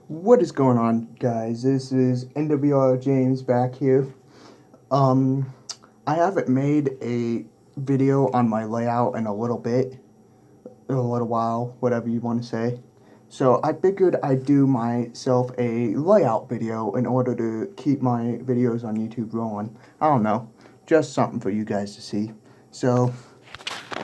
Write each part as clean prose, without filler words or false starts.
What is going on, guys? This is NWR James back here. Um, I haven't made a video on my layout in a little while, whatever you want to say. So I figured I'd do myself a layout video in order to keep my videos on YouTube rolling. I don't know, just something for you guys to see. So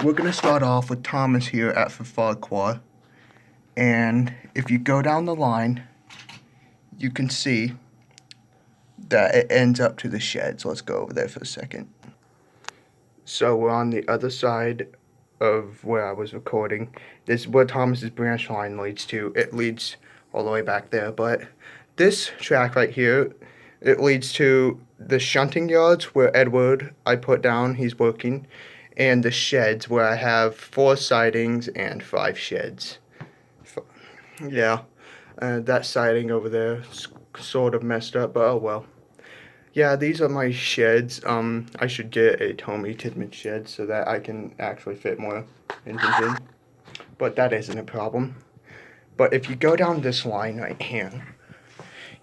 we're gonna start off with Thomas here at Farquhar, and if you go down the line, you can see that it ends up to the shed. So let's go over there for a second. So we're on the other side of where I was recording. This is where Thomas's branch line leads to. It leads all the way back there. But this track right here, it leads to the shunting yards where Edward I put down, he's working, and the sheds where I have 4 sidings and 5 sheds. Yeah, that siding over there is sort of messed up, but oh well. Yeah, these are my sheds. I should get a Tommy Tidman shed so that I can actually fit more engines in. But that isn't a problem. But if you go down this line right here,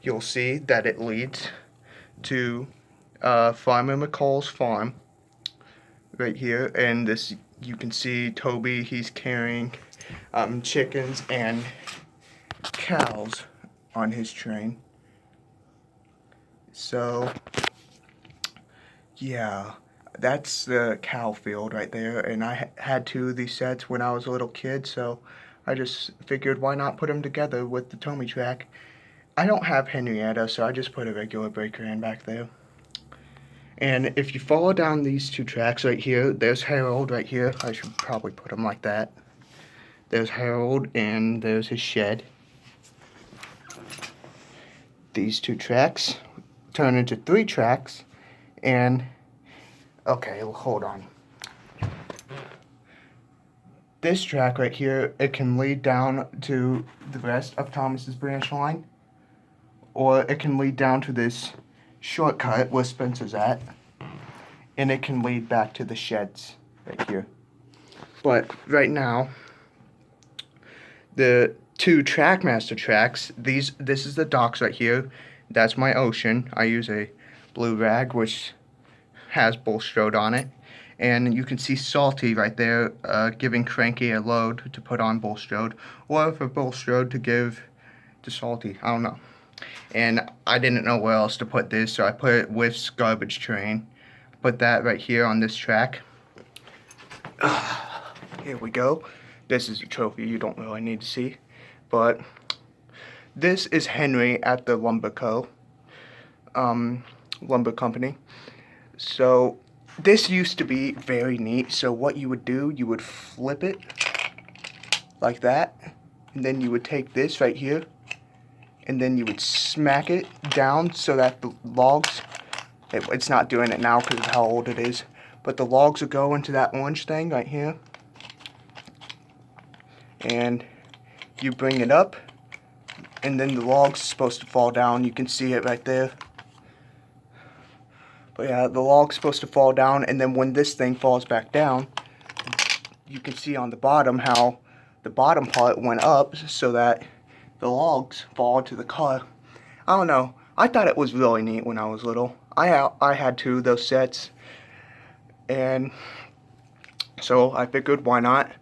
you'll see that it leads to Farmer McCall's farm right here. And this, you can see Toby, he's carrying chickens and cows on his train. So yeah, that's the cow field right there, and I had 2 of these sets when I was a little kid, so I just figured why not put them together with the Tommy track. I don't have Henrietta, so I just put a regular breaker in back there. And if you follow down these 2 tracks right here, there's Harold right here. I should probably put him like that. There's Harold, and there's his shed. These 2 tracks turn into 3 tracks, and okay, hold on. This track right here, it can lead down to the rest of Thomas's branch line, or it can lead down to this shortcut where Spencer's at, and it can lead back to the sheds right here. But right now, the 2 Trackmaster tracks, this is the docks right here. That's my ocean. I use a blue rag which has Bulstrode on it. And you can see Salty right there giving Cranky a load to put on Bulstrode, or for Bulstrode to give to Salty. I don't know. And I didn't know where else to put this, so I put it with Garbage Train. Put that right here on this track. Here we go. This is a trophy you don't really need to see. But this is Henry at the Lumber Company. So this used to be very neat. So what you would do, you would flip it like that, and then you would take this right here, and then you would smack it down so that the logs, it's not doing it now because of how old it is, but the logs will go into that orange thing right here, and you bring it up, and then the log's supposed to fall down. You can see it right there. But yeah, the log's supposed to fall down, and then when this thing falls back down, you can see on the bottom how the bottom part went up so that the logs fall into the car. I don't know. I thought it was really neat when I was little. I had 2 of those sets, and so I figured why not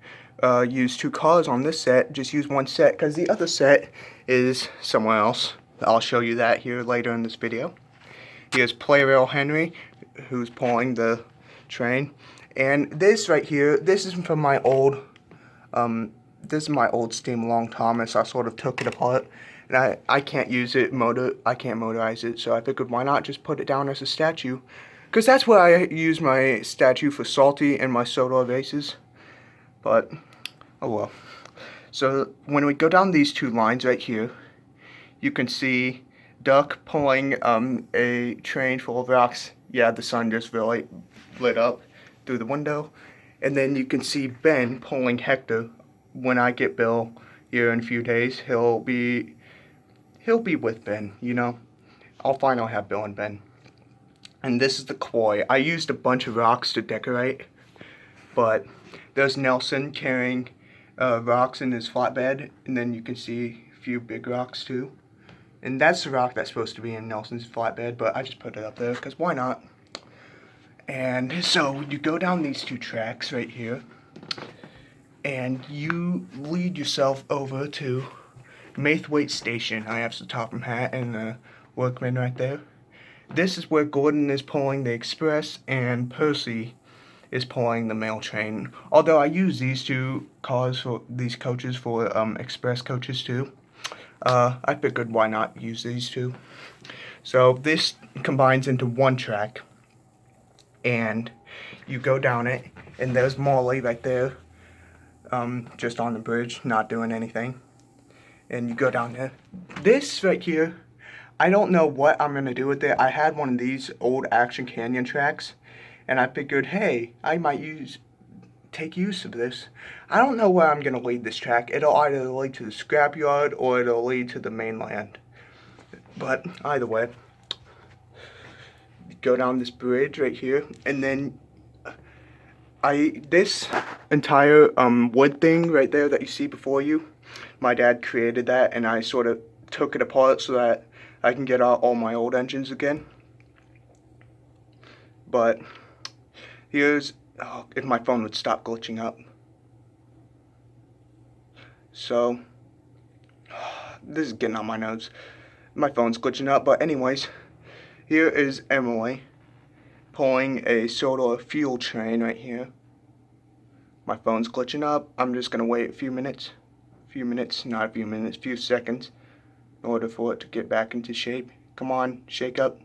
use 2 cars on this set. Just use 1 set because the other set is somewhere else. I'll show you that here later in this video. Here's Playrail Henry, who's pulling the train. And this right here, this is from my old, this is my old Steam Along Thomas. I sort of took it apart, and I can't use it, I can't motorize it, so I figured why not just put it down as a statue. Because that's where I use my statue for Salty and my Soda races. But, oh well. So, when we go down these 2 lines right here, you can see Duck pulling a train full of rocks. Yeah, the sun just really lit up through the window. And then you can see Ben pulling Hector. When I get Bill here in a few days, he'll be with Ben, you know. I'll finally have Bill and Ben. And this is the Koi. I used a bunch of rocks to decorate, but there's Nelson carrying rocks in his flatbed, and then you can see a few big rocks too. And that's the rock that's supposed to be in Nelson's flatbed, but I just put it up there because why not? And so you go down these 2 tracks right here, and you lead yourself over to Maithwaite Station. I have the Topham Hat and the Workman right there. This is where Gordon is pulling the express and Percy is pulling the mail train. Although I use these 2 cars for these coaches for express coaches too. I figured why not use these 2. So this combines into 1 track, and you go down it, and there's Molly right there, just on the bridge, not doing anything. And you go down there. This right here, I don't know what I'm gonna do with it. I had one of these old Action Canyon tracks, and I figured, hey, I might take use of this. I don't know where I'm gonna lead this track. It'll either lead to the scrapyard or it'll lead to the mainland. But either way, go down this bridge right here, and then this entire wood thing right there that you see before you, my dad created that, and I sort of took it apart so that I can get out all my old engines again. But here's, if my phone would stop glitching up. So, this is getting on my nerves. My phone's glitching up, but anyways, here is Emily pulling a sort of fuel train right here. My phone's glitching up. I'm just gonna wait a few minutes, not a few minutes, few seconds, in order for it to get back into shape. Come on, shake up.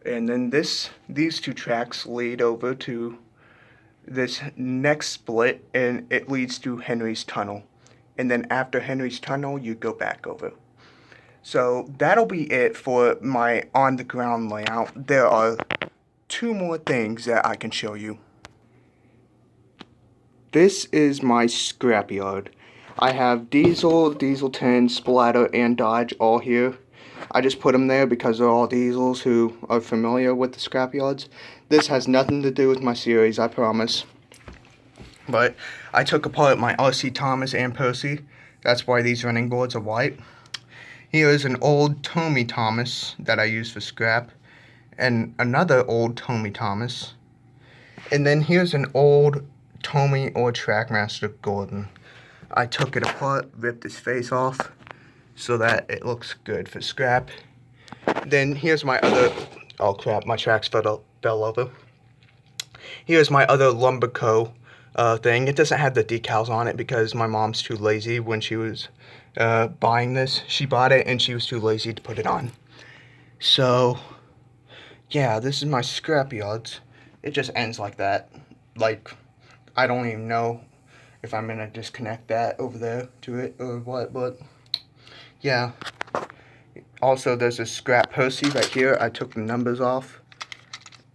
And then these 2 tracks lead over to this next split, and it leads to Henry's Tunnel. And then after Henry's Tunnel, you go back over. So that'll be it for my on the ground layout. There are 2 more things that I can show you. This is my scrapyard. I have Diesel, Diesel 10, Splatter, and Dodge all here. I just put them there because they're all diesels who are familiar with the scrapyards. This has nothing to do with my series, I promise. But I took apart my RC Thomas and Percy. That's why these running boards are white. Here is an old Tommy Thomas that I use for scrap, and another old Tommy Thomas. And then here's an old Tommy or Trackmaster Gordon. I took it apart, ripped his face off so that it looks good for scrap. Then here's my other, oh crap, my tracks fell over. Here's my other Lumberco thing. It doesn't have the decals on it because my mom's too lazy when she was buying this. She bought it and she was too lazy to put it on. So, yeah, this is my scrapyards. It just ends like that. Like, I don't even know if I'm gonna disconnect that over there to it or what, but yeah. Also, there's a scrap Percy right here. I took the numbers off,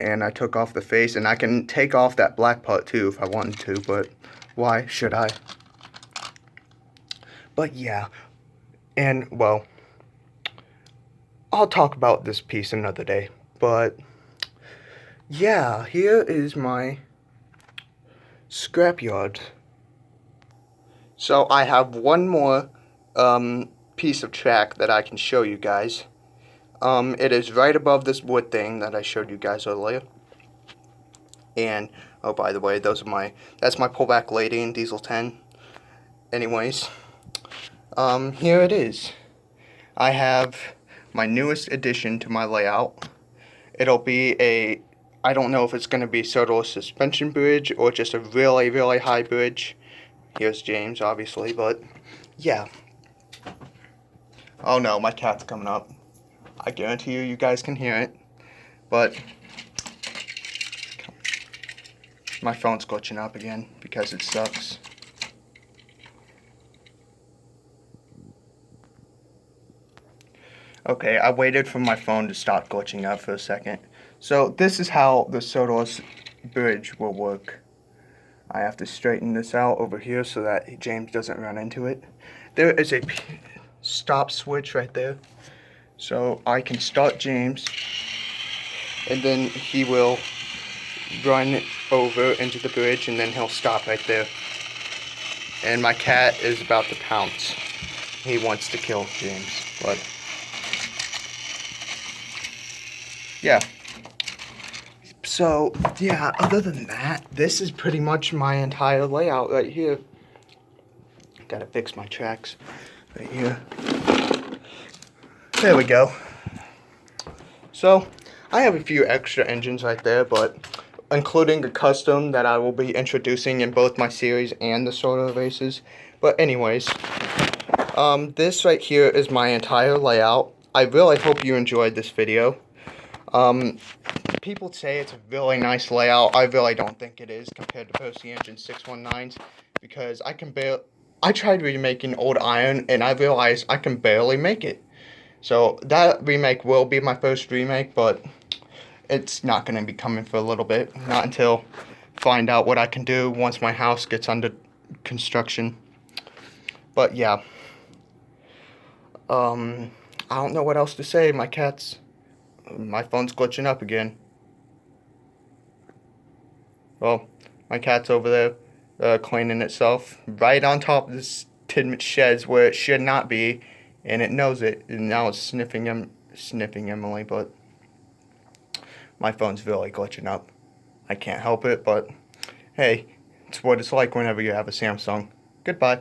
and I took off the face, and I can take off that black part too if I wanted to, but why should I? But yeah, and well, I'll talk about this piece another day, but yeah, here is my scrapyard. So I have one more piece of track that I can show you guys. It is right above this wood thing that I showed you guys earlier. And oh, by the way, that's my pullback lady in Diesel 10. Anyways, here it is. I have my newest addition to my layout. It'll be I don't know if it's going to be sort of a suspension bridge or just a really, really high bridge. Here's James, obviously, but yeah. Oh no, my cat's coming up. I guarantee you guys can hear it, but my phone's glitching up again because it sucks. Okay, I waited for my phone to stop glitching up for a second. So this is how the Sodos bridge will work. I have to straighten this out over here so that James doesn't run into it. There is a stop switch right there. So I can start James, and then he will run over into the bridge, and then he'll stop right there. And my cat is about to pounce. he wants to kill James. But yeah. So yeah, other than that, this is pretty much my entire layout right here. Gotta fix my tracks right here. There we go. So I have a few extra engines right there, but including a custom that I will be introducing in both my series and the solo races. But anyways, this right here is my entire layout. I really hope you enjoyed this video. People say it's a really nice layout. I really don't think it is compared to Percy Engine 619s, because I tried remaking Old Iron and I realized I can barely make it. So that remake will be my first remake, but it's not going to be coming for a little bit. Not until find out what I can do once my house gets under construction. But yeah. I don't know what else to say. My phone's glitching up again. Well, my cat's over there cleaning itself right on top of this Tidmouth sheds where it should not be, and it knows it, and now it's sniffing Emily, but my phone's really glitching up. I can't help it, but hey, it's what it's like whenever you have a Samsung. Goodbye.